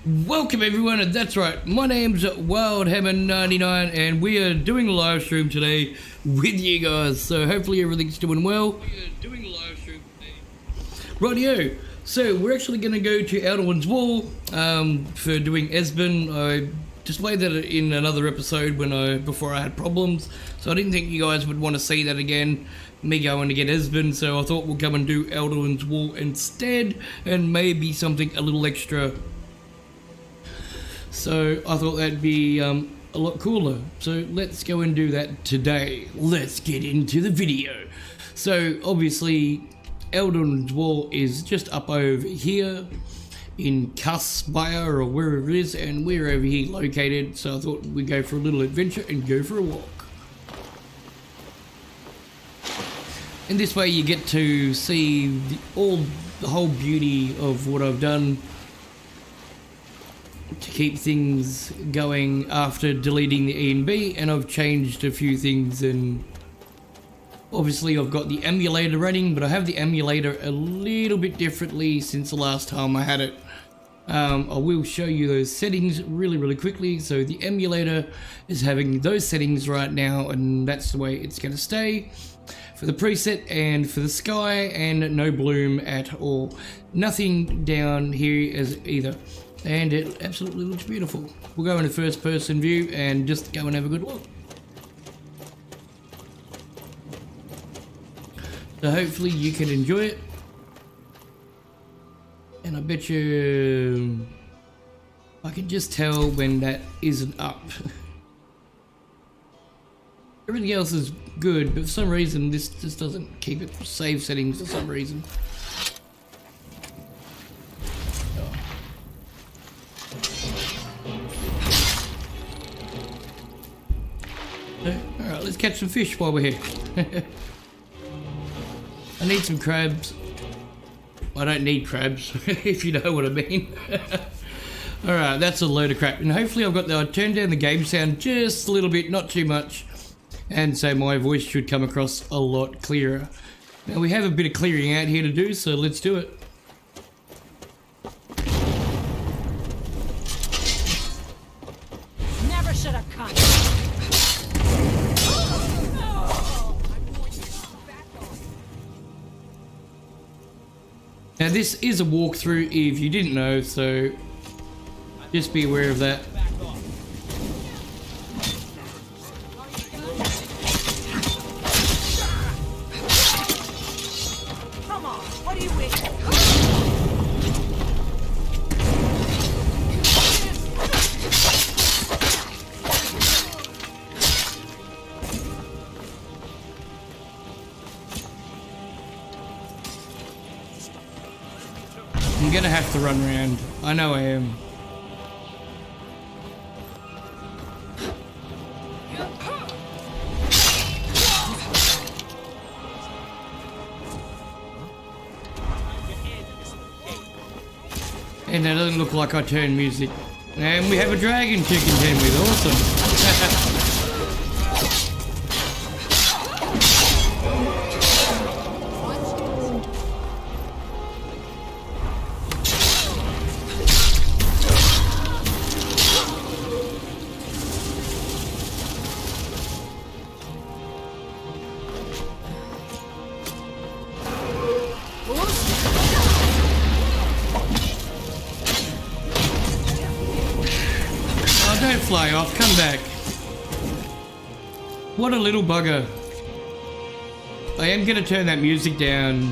Welcome everyone, and that's right, my name's WildHammer99 and we are doing a live stream today with you guys, so hopefully everything's doing well. Rightio, so we're actually going to go to Alduin's Wall for doing Esben. I displayed that in another episode before I had problems, so I didn't think you guys would want to see that again, me going to get Esben, so I thought we'll come and do Alduin's Wall instead, and maybe something a little extra. So I thought that'd be a lot cooler. So let's go and do that today. Let's get into the video. So obviously Alduin's Wall is just up over here in Cuspire or wherever it is, and we're over here located. So I thought we'd go for a little adventure and go for a walk. And this way you get to see the whole beauty of what I've done to keep things going after deleting the E&B, and I've changed a few things, and obviously I've got the emulator running, but I have the emulator a little bit differently since the last time I had it. I will show you those settings really quickly. So the emulator is having those settings right now, and that's the way it's going to stay for the preset and for the sky, and no bloom at all, nothing down here as either. And it absolutely looks beautiful. We'll go into first person view and just go and have a good look. So hopefully you can enjoy it. And I bet you I can just tell when that isn't up. Everything else is good, but for some reason this just doesn't keep it save settings for some reason. Alright, let's catch some fish while we're here. I need some crabs. I don't need crabs, if you know what I mean. Alright, that's a load of crap. And hopefully I turned down the game sound just a little bit, not too much. And so my voice should come across a lot clearer. Now we have a bit of clearing out here to do, so let's do it. Never should have come. Now this is a walkthrough if you didn't know, so just be aware of that. Come on, what are you waiting? I'm gonna have to run around. I know I am. And that doesn't look like I turn music. And we have a dragon to contend with. Awesome. Don't fly off, come back. What a little bugger. I am gonna turn that music down.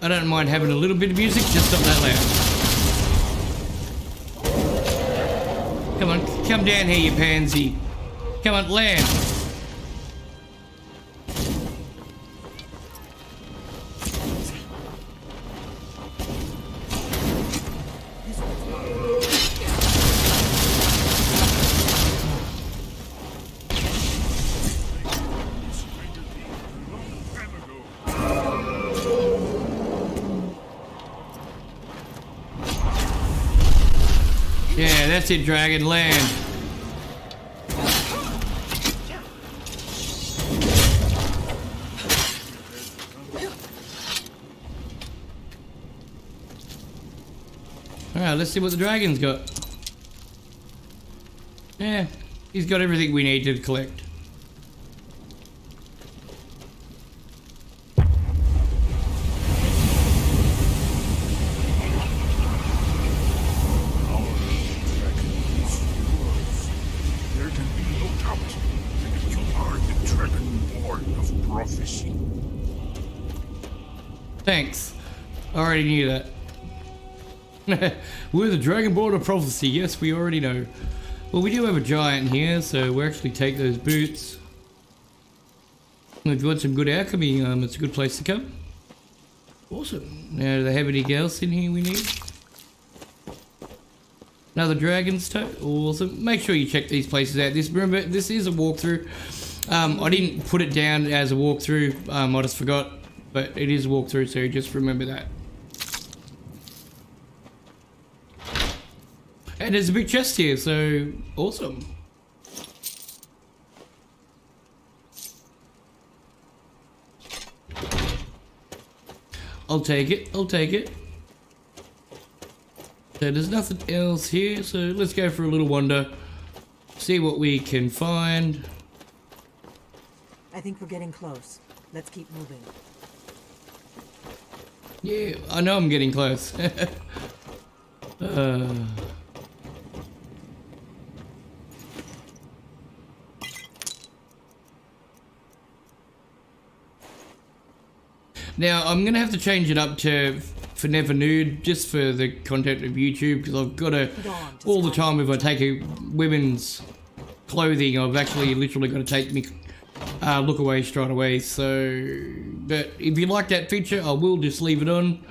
I don't mind having a little bit of music, just not that loud. Come on, come down here, you pansy. Come on, land. Yeah, that's it, dragon, land. Alright, let's see what the dragon's got. Yeah, he's got everything we need to collect. Thanks. I already knew that. We're the Dragonborn of Prophecy. Yes, we already know. Well, we do have a giant here, so we'll actually take those boots. If you want some good alchemy, it's a good place to come. Awesome. Now, do they have anything else in here we need? Another dragon's toe. Awesome. Make sure you check these places out. Remember, this is a walkthrough. I didn't put it down as a walkthrough. I just forgot. But it is a walkthrough, so just remember that. And there's a big chest here, so awesome. I'll take it, I'll take it. So there's nothing else here, so let's go for a little wander. See what we can find. I think we're getting close. Let's keep moving. Yeah, I know I'm getting close. Now, I'm going to have to change it up to for never nude, just for the content of YouTube, because I've got to, all the time if I take a women's clothing, I've actually literally got to take me look away straight away. So, but if you like that feature, I will just leave it on.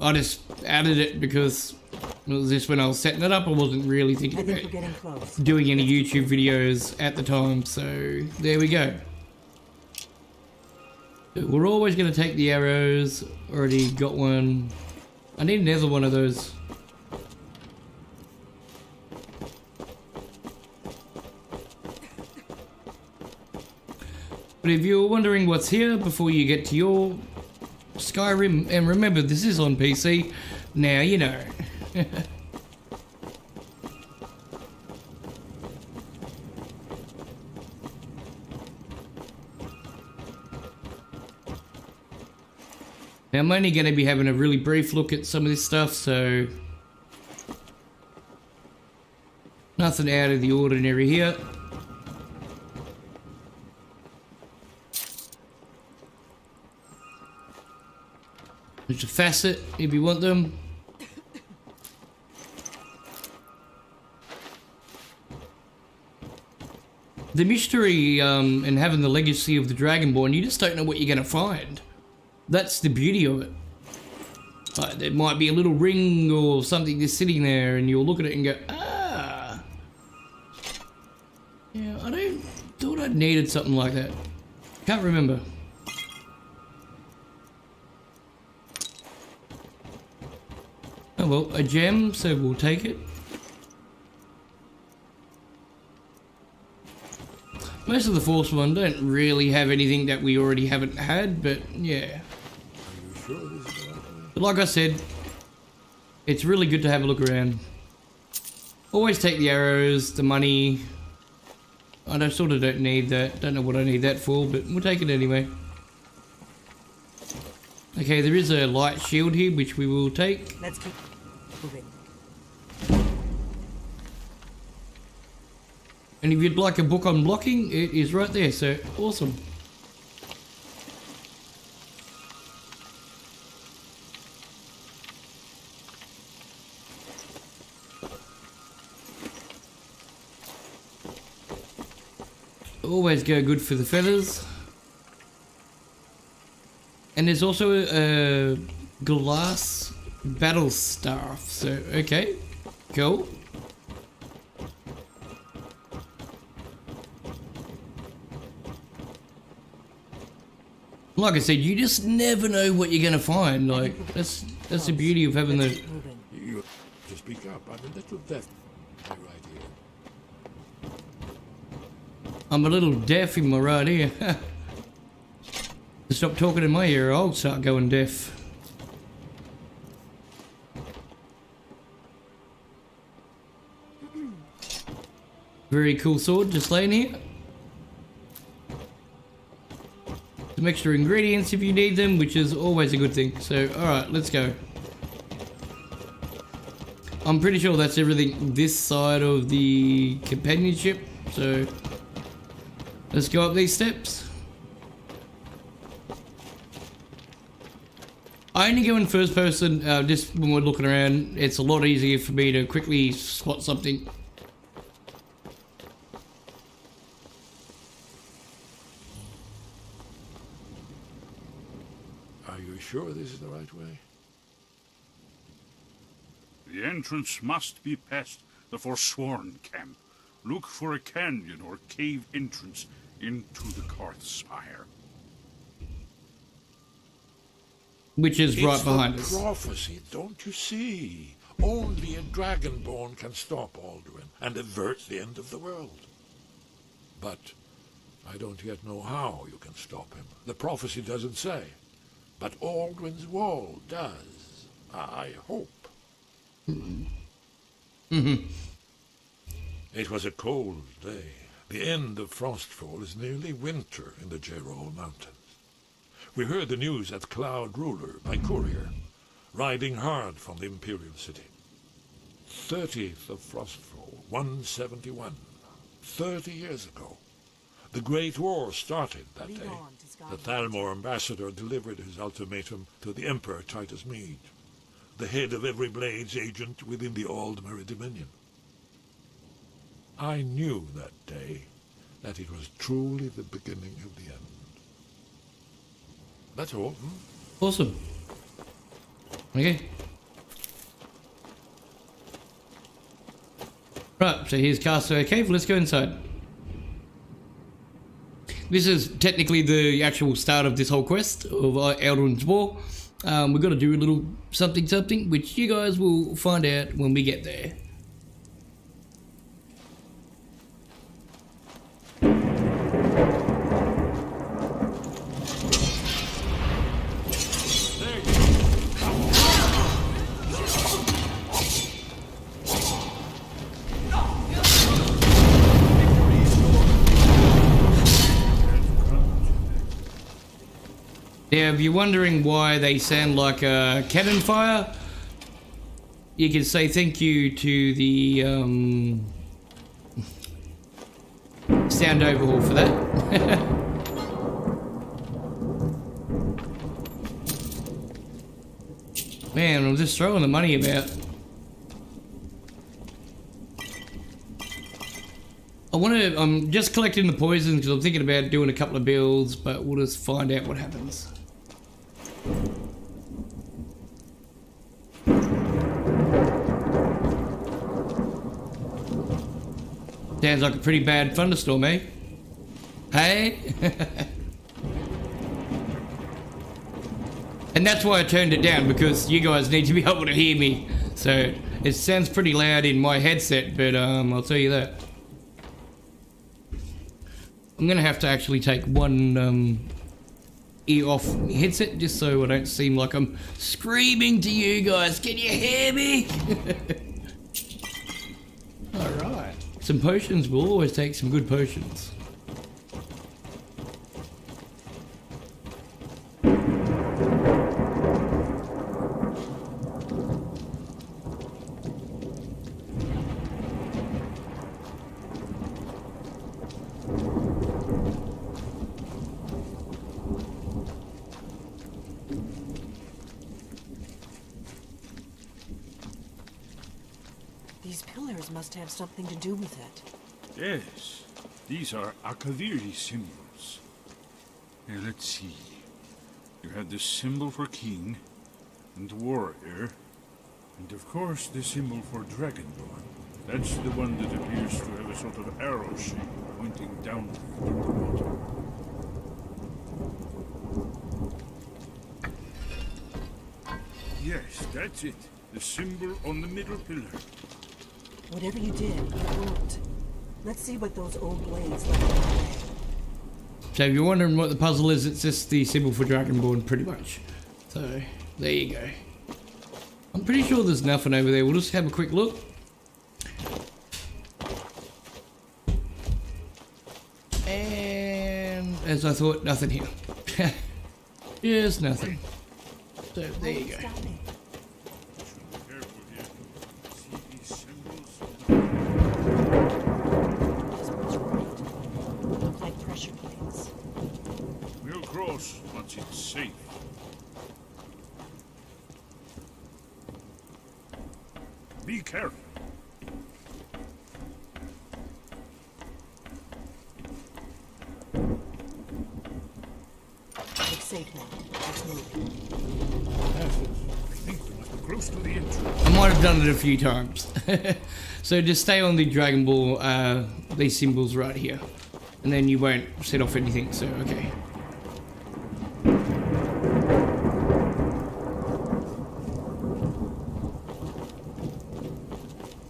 I just added it because it was just when I was setting it up, I wasn't really thinking about doing any YouTube videos at the time, so there we go. We're always going to take the arrows. Already got one. I need another one of those. But if you're wondering what's here before you get to your Skyrim, and remember this is on PC, now you know. Now, I'm only going to be having a really brief look at some of this stuff, so nothing out of the ordinary here. There's a facet if you want them. The mystery and having the legacy of the Dragonborn, you just don't know what you're going to find. That's the beauty of it. Like, there might be a little ring or something just sitting there and you'll look at it and go, ah. Yeah, I thought I needed something like that. Can't remember. Oh well, a gem, so we'll take it. Most of the Force one don't really have anything that we already haven't had, but yeah. But like I said, it's really good to have a look around. Always take the arrows, the money. I sort of don't need that. Don't know what I need that for, but we'll take it anyway. Okay, there is a light shield here, which we will take. Let's keep moving. And if you'd like a book on blocking, it is right there, so awesome. Always go good for the feathers. And there's also a glass battle staff, so okay, cool. Like I said, you just never know what you're gonna find. Like that's the beauty of having the. You to speak up. I'm a little deaf. Right here. I'm a little deaf in my right ear. Stop talking in my ear, I'll start going deaf. Very cool sword just laying here. Some extra ingredients if you need them, which is always a good thing. So, alright, let's go. I'm pretty sure that's everything this side of the companionship. So, let's go up these steps. I only go in first person, just when we're looking around. It's a lot easier for me to quickly spot something. Are you sure this is the right way? The entrance must be past the Forsworn camp. Look for a canyon or cave entrance into the Karth Spire. Which is right behind us. us. Prophecy, don't you see? Only a dragonborn can stop Alduin and avert the end of the world. But I don't yet know how you can stop him. The prophecy doesn't say. But Alduin's wall does. I hope. It was a cold day. The end of Frostfall is nearly winter in the Gerol Mountains. We heard the news at Cloud Ruler by courier, riding hard from the Imperial City. 30th of Frostfall, 171. 30 years ago. The Great War started that day. The Thalmor ambassador delivered his ultimatum to the Emperor Titus Mede, the head of every Blades agent within the Aldmeri Dominion. I knew that day that it was truly the beginning of the end. That's all. Awesome. Okay. Right, so here's Castaway Cave. Let's go inside. This is technically the actual start of this whole quest of Alduin's War. We've got to do a little something, which you guys will find out when we get there. Now, if you're wondering why they sound like a cannon fire, you can say thank you to the sound overhaul for that. Man, I'm just throwing the money about. I'm just collecting the poisons because I'm thinking about doing a couple of builds, but we'll just find out what happens. Sounds like a pretty bad thunderstorm, eh? Hey? And that's why I turned it down, because you guys need to be able to hear me. So it sounds pretty loud in my headset, but I'll tell you that. I'm gonna have to actually take one ear off my headset just so I don't seem like I'm screaming to you guys. Can you hear me? Alright. Some potions, we'll always take some good potions. These pillars must have something to do with it. Yes, these are Akaviri symbols. Now let's see. You have the symbol for king, and warrior, and of course the symbol for dragonborn. That's the one that appears to have a sort of arrow shape pointing downward from the bottom. Yes, that's it. The symbol on the middle pillar. Whatever you did, it worked. Let's see what those old blades left behind. So if you're wondering what the puzzle is, it's just the symbol for Dragonborn, pretty much. So, there you go. I'm pretty sure there's nothing over there. We'll just have a quick look. And as I thought, nothing here. Just nothing. So there you go. Careful here. See these symbols? Esmer's right. Look like pressure plates. We'll cross once it's safe. Be careful. It's safe now. Let's move. That's it. I think we must be close to the entrance. I might have done it a few times. So just stay on the Dragon Ball, these symbols right here. And then you won't set off anything, so okay.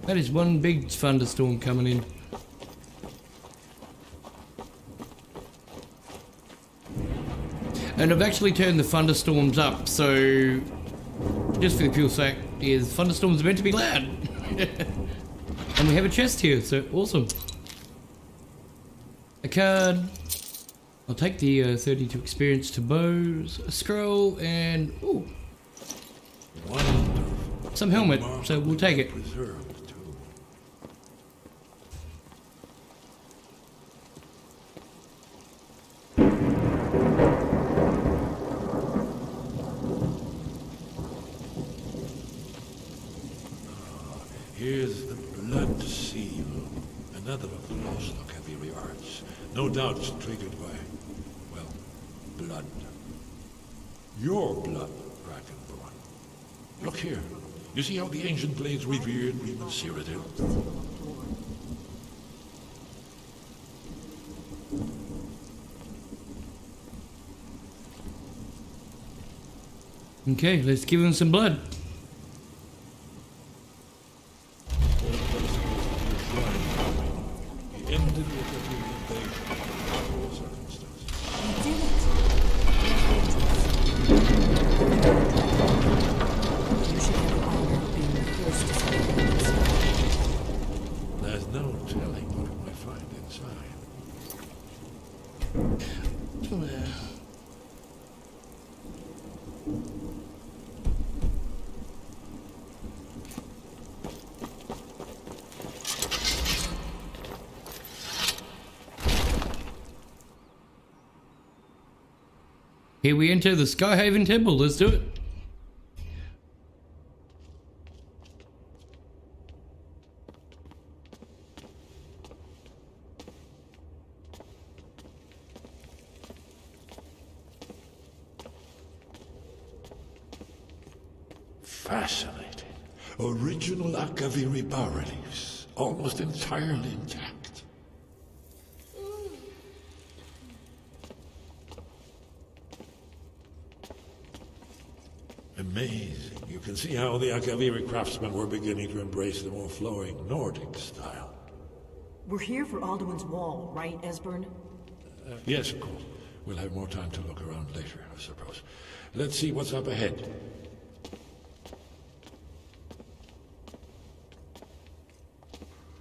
That is one big thunderstorm coming in. And I've actually turned the thunderstorms up, so just for the pure fact is thunderstorms are meant to be loud. And we have a chest here, so awesome. A card. I'll take the 32 experience to bows, a scroll, and ooh, Wonderful. some helmet, so we'll take it. Preserved, too. Here's the blood seal, another of the lost Akaviri arts. No doubt triggered by, well, blood. Your blood, Dragonborn. Look here. You see how the ancient blades revered even Cyrodiil? Okay, let's give him some blood. He ended with the invasion under all circumstances. We did it! You should have the honor of being the first to see this. There's no telling what we might find inside. Here we enter the Skyhaven Temple, let's do it. Fascinating. Original Akaviri bas-reliefs, almost entirely intact. Amazing. You can see how the Akaviri craftsmen were beginning to embrace the more flowing Nordic style. We're here for Alduin's wall, right, Esbern? Yes, of course. We'll have more time to look around later, I suppose. Let's see what's up ahead.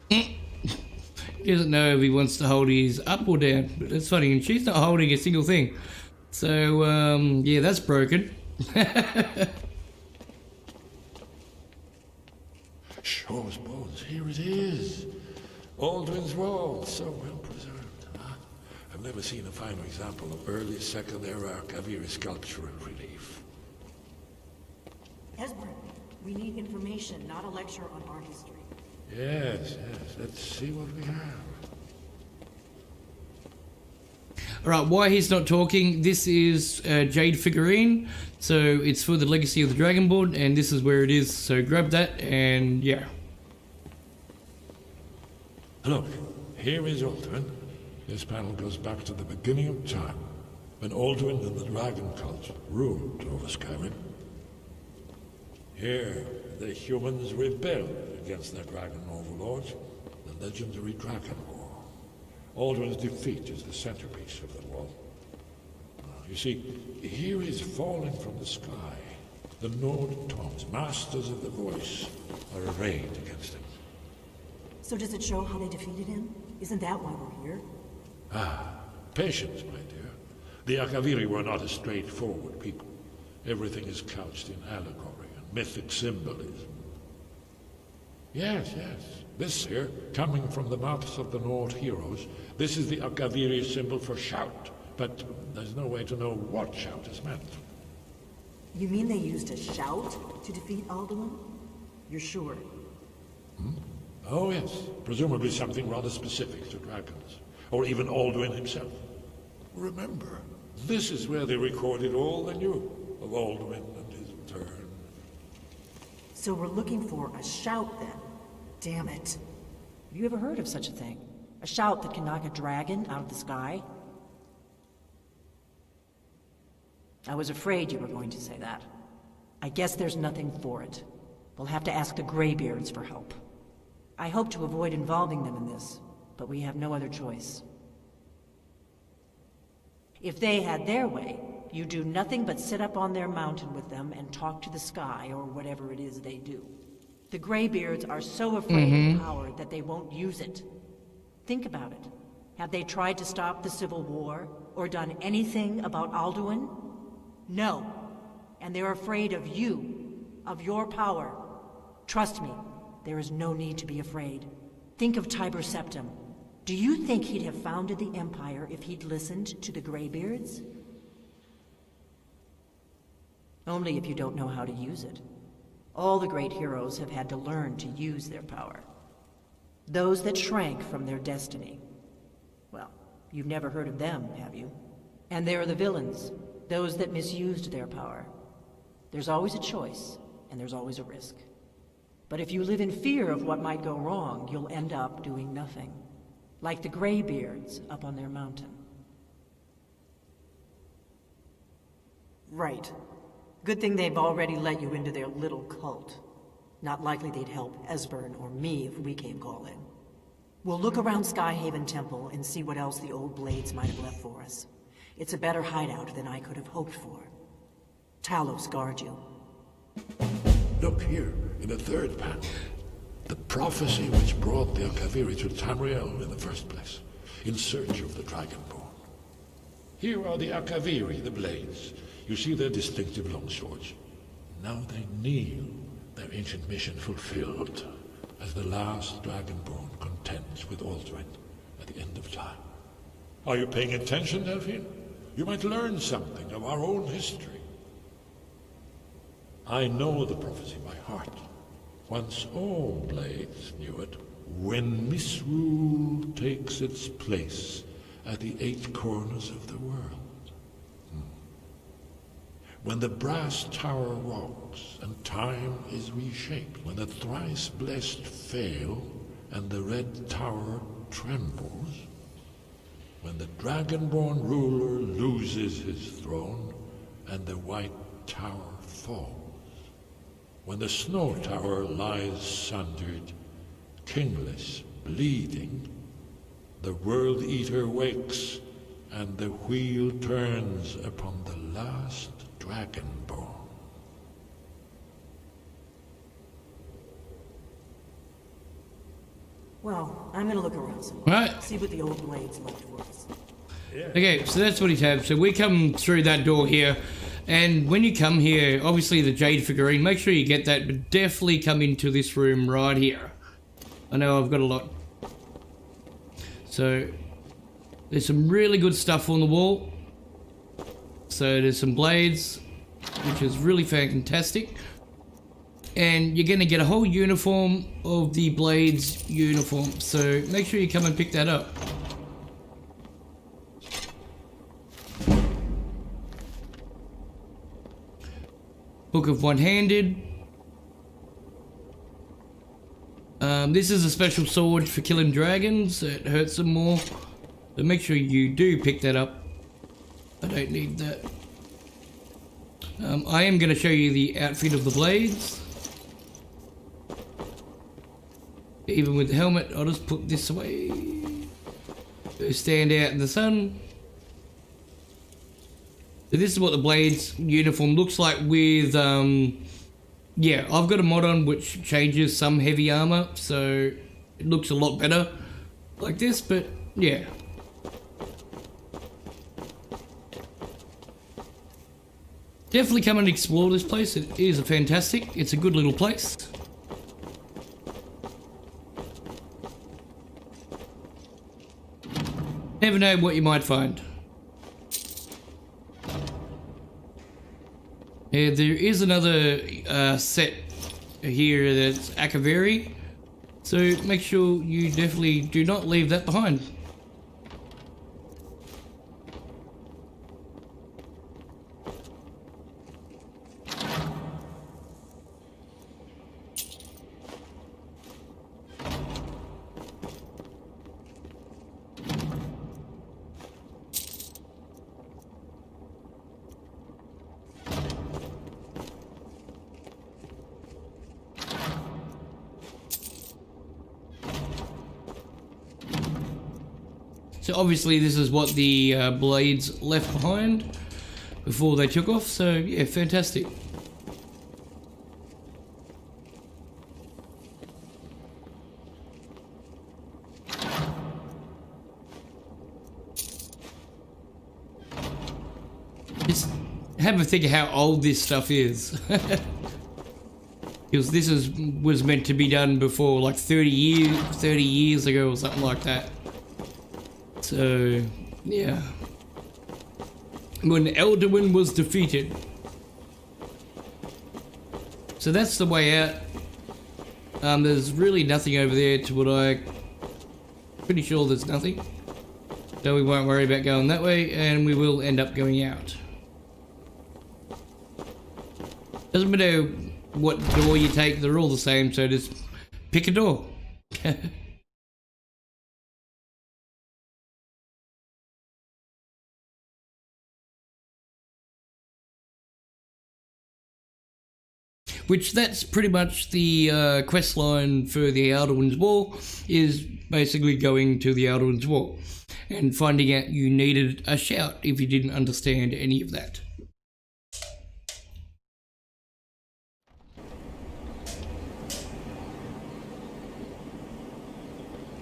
He doesn't know if he wants to hold his up or down, but that's funny, and she's not holding a single thing. So, yeah, that's broken. Shaw's bones, here it is. Alduin's wall, so well preserved. Huh? I've never seen a finer example of early Second Era Akaviri sculpture and relief. Esbern, we need information, not a lecture on art history. Yes, let's see what we have. Alright, why he's not talking, this is Jade figurine, so it's for the Legacy of the Dragonborn, and this is where it is, so grab that, and yeah. Look, here is Alduin. This panel goes back to the beginning of time, when Alduin and the dragon cult ruled over Skyrim. Here, the humans rebelled against their dragon overlords, the legendary Dragon War. Alduin's defeat is the centerpiece of the wall. You see, here is falling from the sky. The Nord Toms, masters of the voice, are arrayed against him. So does it show how they defeated him? Isn't that why we're here? Ah, Patience, my dear. The Akaviri were not a straightforward people. Everything is couched in allegory and mythic symbolism. Yes, yes. This here, coming from the mouths of the Nord heroes, this is the Akaviri symbol for shout, but there's no way to know what shout is meant. You mean they used a shout to defeat Alduin? You're sure? Oh yes, presumably something rather specific to dragons, or even Alduin himself. Remember, this is where they recorded all they knew of Alduin and his return. So we're looking for a shout then. Damn it. Have you ever heard of such a thing? A shout that can knock a dragon out of the sky? I was afraid you were going to say that. I guess there's nothing for it. We'll have to ask the Greybeards for help. I hope to avoid involving them in this, but we have no other choice. If they had their way, you do nothing but sit up on their mountain with them and talk to the sky or whatever it is they do. The Greybeards are so afraid of power that they won't use it. Think about it. Have they tried to stop the Civil War or done anything about Alduin? No. And they're afraid of you, of your power. Trust me, there is no need to be afraid. Think of Tiber Septim. Do you think he'd have founded the Empire if he'd listened to the Greybeards? Only if you don't know how to use it. All the great heroes have had to learn to use their power. Those that shrank from their destiny. Well, you've never heard of them, have you? And there are the villains, those that misused their power. There's always a choice, and there's always a risk. But if you live in fear of what might go wrong, you'll end up doing nothing. Like the Greybeards up on their mountain. Right. Good thing they've already let you into their little cult. Not likely they'd help Esbern or me if we came calling. We'll look around Skyhaven Temple and see what else the old blades might have left for us. It's a better hideout than I could have hoped for. Talos guard you. Look here, in the third panel. The prophecy which brought the Akaviri to Tamriel in the first place, in search of the Dragonborn. Here are the Akaviri, the blades. You see their distinctive long swords. Now they kneel, their ancient mission fulfilled, as the last Dragonborn contends with Alduin at the end of time. Are you paying attention, Delphine? You might learn something of our own history. I know the prophecy by heart. Once all blades knew it, when misrule takes its place at the 8 corners of the world. When the brass tower rocks and time is reshaped, when the thrice blessed fail and the red tower trembles, when the Dragonborn ruler loses his throne and the white tower falls, when the snow tower lies sundered, kingless, bleeding, the World Eater wakes and the wheel turns upon the last Dragonborn. Well, I'm gonna look around some more. Right. See what the old blades left for us. Okay, so that's what he's had. So we come through that door here, and when you come here, obviously the jade figurine, make sure you get that, but definitely come into this room right here. I know I've got a lot. So there's some really good stuff on the wall. So there's some blades, which is really fantastic. And you're gonna get a whole uniform of the blades uniform. So make sure you come and pick that up. Book of One-Handed. This is a special sword for killing dragons. It hurts them more. So make sure you do pick that up. I don't need that. I am going to show you the outfit of the blades. Even with the helmet, I'll just put this away. Stand out in the sun. So this is what the blades uniform looks like with, yeah, I've got a mod on which changes some heavy armor, so it looks a lot better like this, but yeah. Definitely come and explore this place. It is a fantastic. It's a good little place. Never know what you might find. Yeah, there is another set here that's Akaviri, so make sure you definitely do not leave that behind. So obviously this is what the blades left behind before they took off, so yeah, fantastic. Just have a think of how old this stuff is. Because this was meant to be done before like 30 years ago or something like that. So, yeah. When Alduin was defeated. So that's the way out. There's really nothing over there to what I... Pretty sure there's nothing. So we won't worry about going that way, and we will end up going out. Doesn't matter what door you take, they're all the same, so just pick a door. Which that's pretty much the quest line for the Alduin's Wall, is basically going to the Alduin's Wall and finding out you needed a shout if you didn't understand any of that.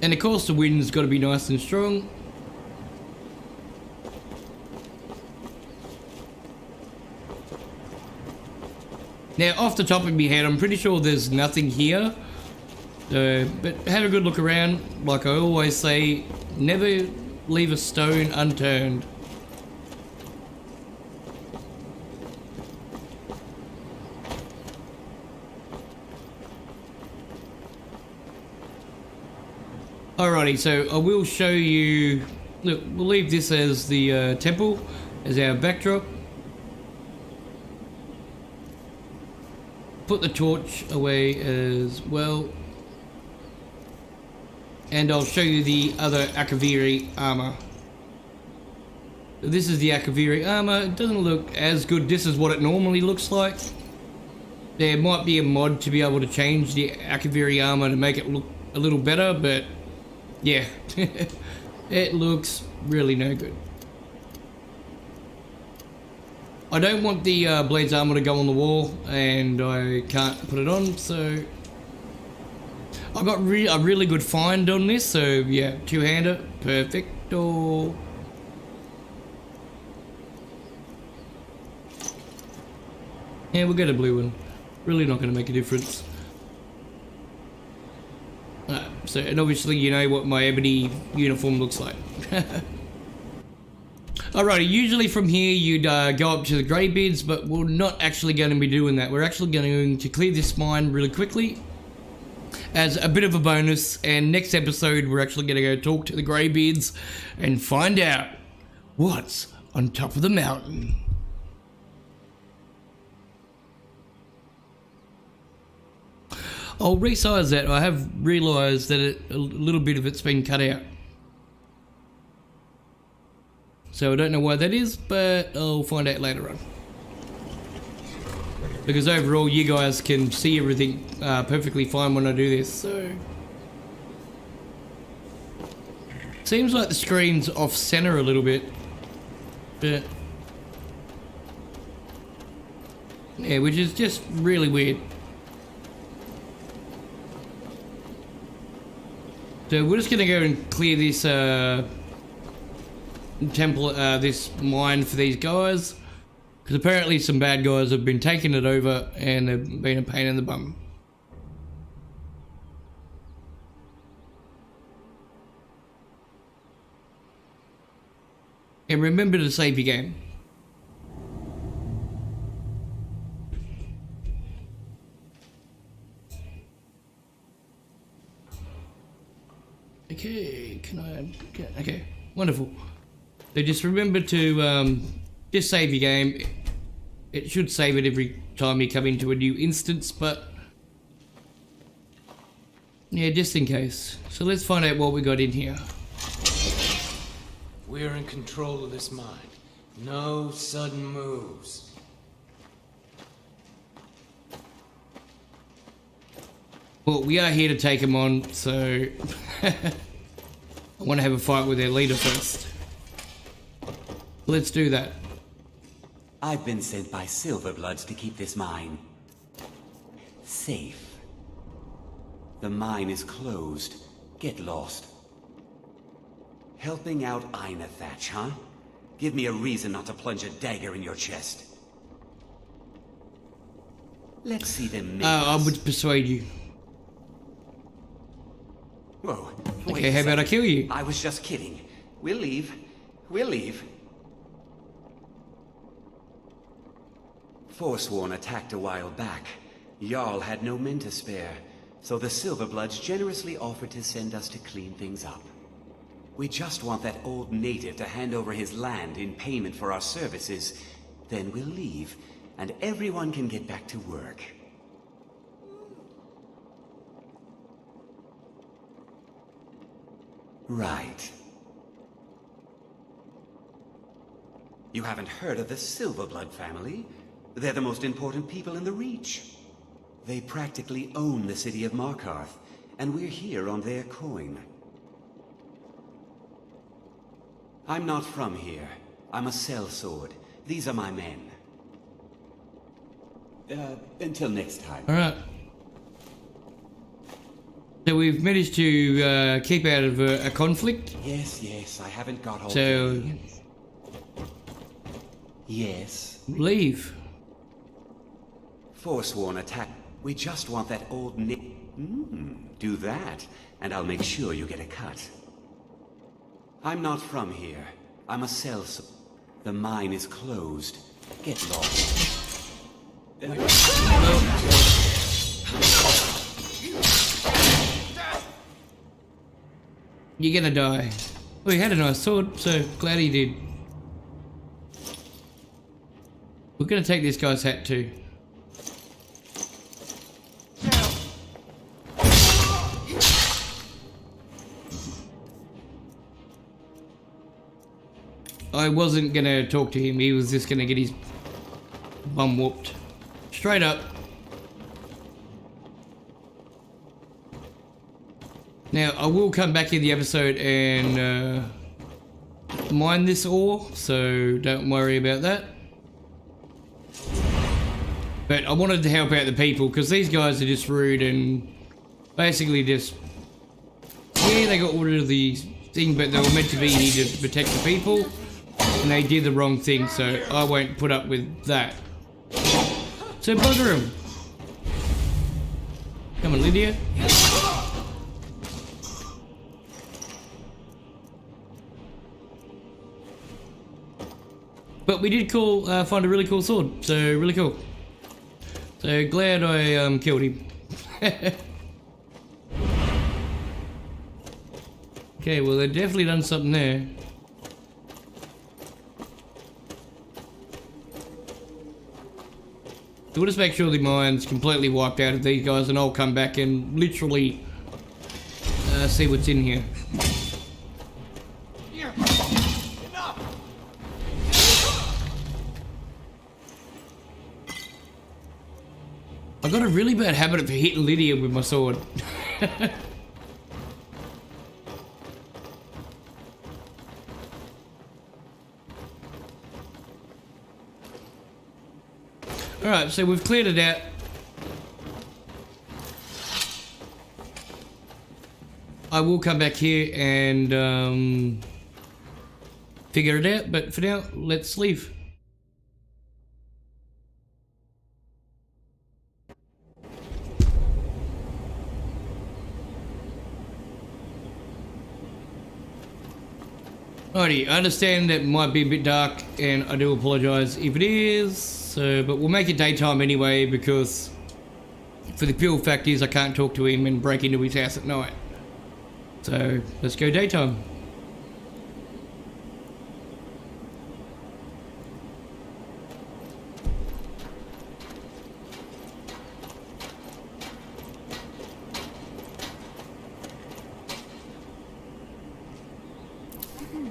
And of course the wind's got to be nice and strong. Now, off the top of my head, I'm pretty sure there's nothing here. But have a good look around. Like I always say, never leave a stone unturned. Alrighty, so I will show you... Look, we'll leave this as the temple, as our backdrop. Put the torch away as well, and I'll show you the other Akaviri armor. This is the Akaviri armor. It doesn't look as good. This is what it normally looks like. There might be a mod to be able to change the Akaviri armor to make it look a little better, but yeah, it looks really no good. I don't want the Blades armor to go on the wall, and I can't put it on, so I got a really good find on this, so yeah, two-hander, perfecto. Yeah, we'll get a blue one. Really not going to make a difference. So, and obviously you know what my ebony uniform looks like. Alrighty, usually from here you'd go up to the Greybeards, but we're not actually going to be doing that. We're actually going to clear this mine really quickly as a bit of a bonus, and next episode we're actually going to go talk to the Greybeards and find out what's on top of the mountain. I'll resize that. I have realised that a little bit of it's been cut out. So I don't know why that is, but I'll find out later on. Because overall you guys can see everything perfectly fine when I do this, so... Seems like the screen's off center a little bit. But... yeah, which is just really weird. So we're just gonna go and clear this temple, this mine for these guys, Because apparently some bad guys have been taking it over and they've been a pain in the bum. And remember to save your game. Okay, okay, wonderful. So just remember to just save your game. It should save it every time you come into a new instance, but yeah, just in case. So let's find out what we got in here. We're in control of this mine. No sudden moves. Well, we are here to take them on, so I want to have a fight with their leader first. Let's do that. I've been sent by Silverbloods to keep this mine safe. The mine is closed. Get lost. Helping out Ina Thatch, huh? Give me a reason not to plunge a dagger in your chest. Let's see them make I us. would persuade you. Whoa. Wait Okay, a how about I second. kill you? I was just kidding. We'll leave. We'll leave. Forsworn attacked a while back. Jarl had no men to spare, so the Silverbloods generously offered to send us to clean things up. We just want that old native to hand over his land in payment for our services. Then we'll leave, and everyone can get back to work. Right. You haven't heard of the Silverblood family? They're the most important people in the Reach. They practically own the city of Markarth, and we're here on their coin. I'm not from here. I'm a sellsword. These are my men. Until next time. Alright. So we've managed to keep out of a conflict. Yes, I haven't got all So day. Yes. leave. Forsworn attack. We just want that old do that, and I'll make sure you get a cut. I'm not from here. I'm a sellsword. The mine is closed. Get lost. You're gonna die. Oh, he had a nice sword, so glad he did. We're gonna take this guy's hat too. I wasn't gonna talk to him, he was just gonna get his bum whooped. Straight up. Now, I will come back in the episode and mine this ore, so don't worry about that. But I wanted to help out the people, because these guys are just rude and basically just... Yeah, they got ordered of the thing, but they were meant to be here to protect the people, and they did the wrong thing, so I won't put up with that. So bugger him. Come on, Lydia. But we did find a really cool sword, so really cool. So glad I killed him. Okay, well they've definitely done something there. So we'll just make sure the mine's completely wiped out of these guys, and I'll come back and literally see what's in here. I got a really bad habit of hitting Lydia with my sword. Alright, so we've cleared it out. I will come back here and figure it out, but for now, let's leave. Alrighty, I understand that might be a bit dark, and I do apologise if it is. So, but we'll make it daytime anyway, because for the pure fact is I can't talk to him and break into his house at night. So let's go daytime.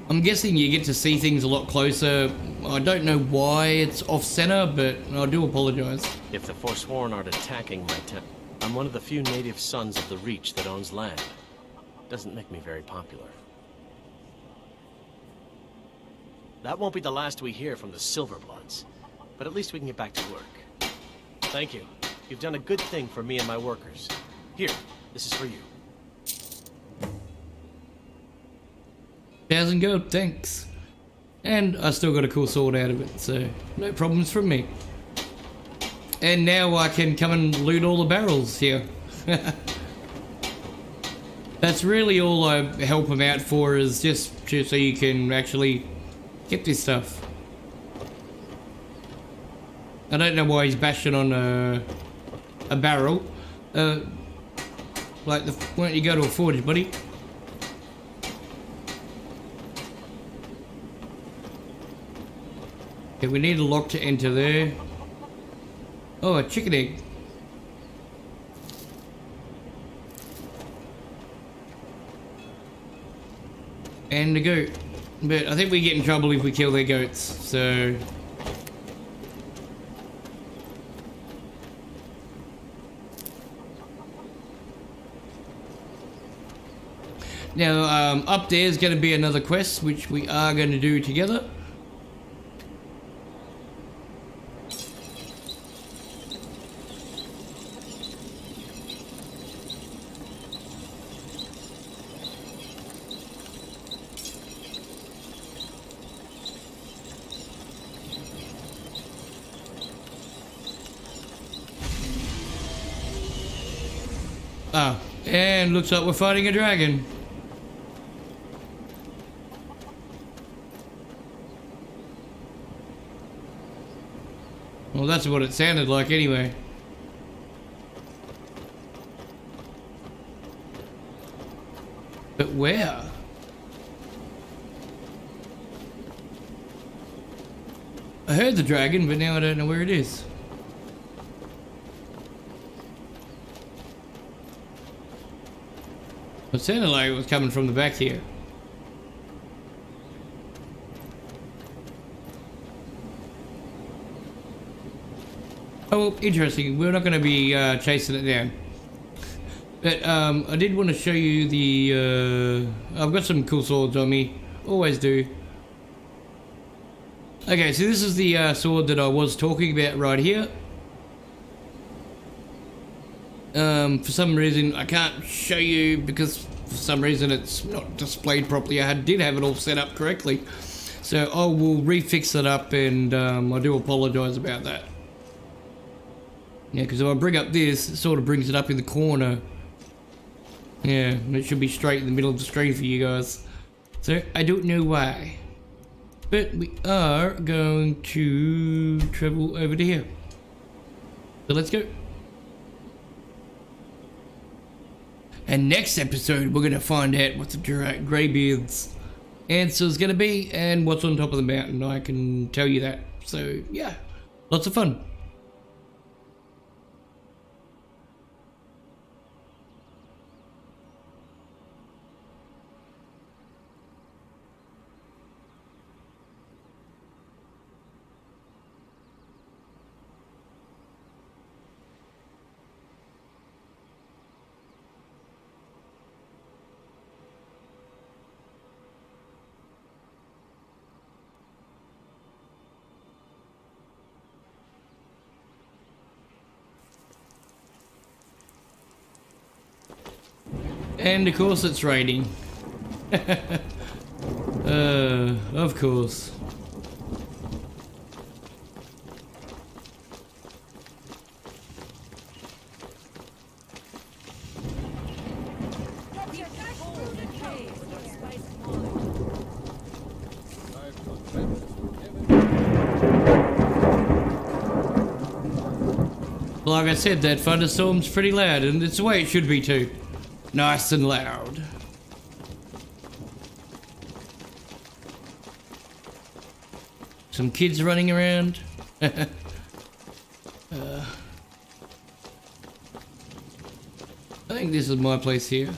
I'm guessing you get to see things a lot closer. I don't know why it's off-center, but I do apologize. If the Forsworn aren't attacking my town, I'm one of the few native sons of the Reach that owns land. Doesn't make me very popular. That won't be the last we hear from the Silverbloods, but at least we can get back to work. Thank you. You've done a good thing for me and my workers. Here, this is for you. 1,000 gold, thanks. And I still got a cool sword out of it, so no problems from me. And now I can come and loot all the barrels here. That's really all I help him out for, is just so you can actually get this stuff. I don't know why he's bashing on a barrel. Like, why don't you go to a forge, buddy? Okay, we need a lock to enter there. Oh, a chicken egg. And a goat. But I think we get in trouble if we kill their goats, so... Now, up there is going to be another quest, which we are going to do together. Ah, and looks like we're fighting a dragon. Well, that's what it sounded like anyway. But where? I heard the dragon, but now I don't know where it is. It sounded like it was coming from the back here. Oh, well, interesting. We're not going to be chasing it down. But I did want to show you the... I've got some cool swords on me. Always do. Okay, so this is the sword that I was talking about right here. For some reason I can't show you because for some reason it's not displayed properly. I did have it all set up correctly, so I will refix it up, and I do apologize about that. Yeah, because if I bring up this, it sort of brings it up in the corner. Yeah, and it should be straight in the middle of the screen for you guys. So I don't know why, but we are going to travel over to here. So let's go. And next episode, we're going to find out what the Greybeard's answer is going to be and what's on top of the mountain. I can tell you that. So, yeah, lots of fun. And of course it's raining. Of course. Like I said, that thunderstorm's pretty loud, and it's the way it should be too. Nice and loud. Some kids running around. I think this is my place here.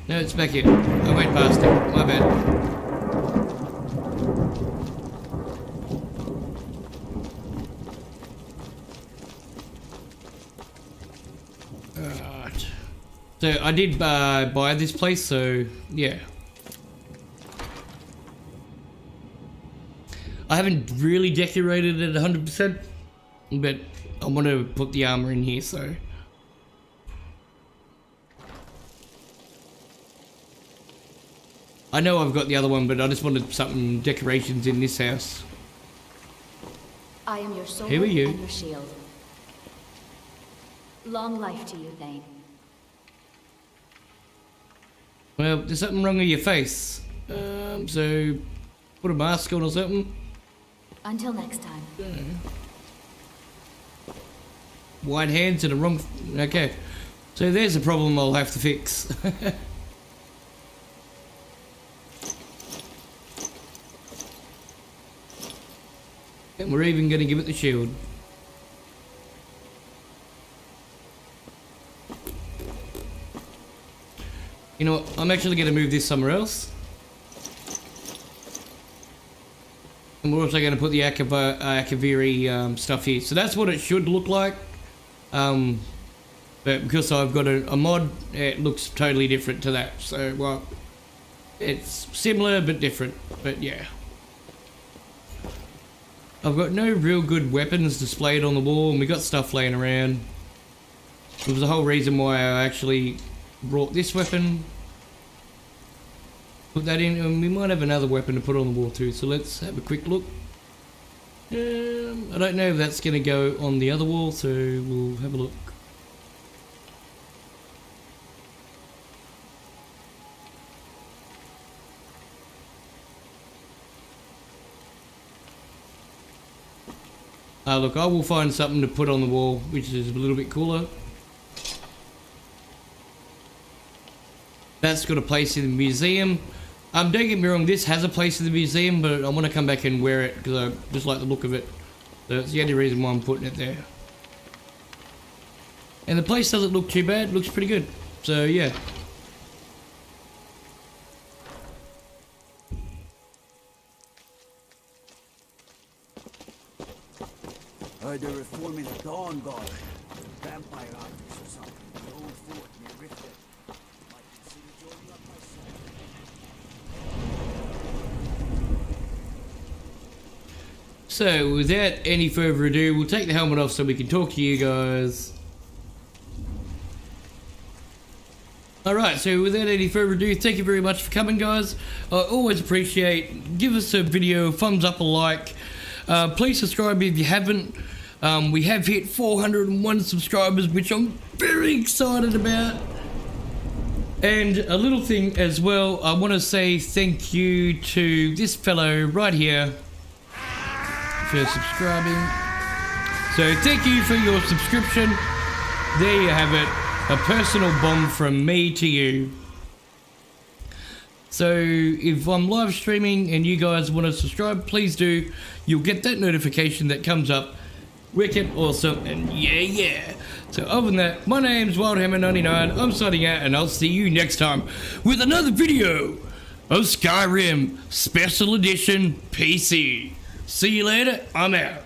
No, it's back here. I went past it. My bad. Alright. So I did buy this place, so yeah. I haven't really decorated it 100%, but I want to put the armor in here, so. I know I've got the other one, but I just wanted some decorations in this house. I am your sword Who are you? and your shield. Long life to you, Thane. Well, there's something wrong with your face. So put a mask on or something. Until next time. White hands and a wrong... Okay. So there's a problem I'll have to fix. And we're even going to give it the shield. You know what? I'm actually going to move this somewhere else. And we're also going to put the Akaviri stuff here. So that's what it should look like. But because I've got a mod, it looks totally different to that. So, well, it's similar but different. But yeah. I've got no real good weapons displayed on the wall, and we got stuff laying around. It was the whole reason why I actually brought this weapon. Put that in, and we might have another weapon to put on the wall too, so let's have a quick look. I don't know if that's going to go on the other wall, so we'll have a look. Look, I will find something to put on the wall, which is a little bit cooler. That's got a place in the museum. Don't get me wrong, this has a place in the museum, but I want to come back and wear it because I just like the look of it. So that's the only reason why I'm putting it there. And the place doesn't look too bad, it looks pretty good. So yeah. Heard they're reforming the Dawn Guard. Vampire armies or something. The old fort near Riften. Might consider joining up myself. So without any further ado, we'll take the helmet off so we can talk to you guys. Alright, so without any further ado, thank you very much for coming, guys. I always appreciate, give us a video, thumbs up, a like. Please subscribe if you haven't. We have hit 401 subscribers, which I'm very excited about. And a little thing as well, I want to say thank you to this fellow right here for subscribing. So thank you for your subscription. There you have it. A personal bomb from me to you. So if I'm live streaming and you guys want to subscribe, please do. You'll get that notification that comes up. Wicked awesome, and yeah. So other than that, my name's WildHammer99. I'm signing out, and I'll see you next time with another video of Skyrim Special Edition PC. See you later. I'm out.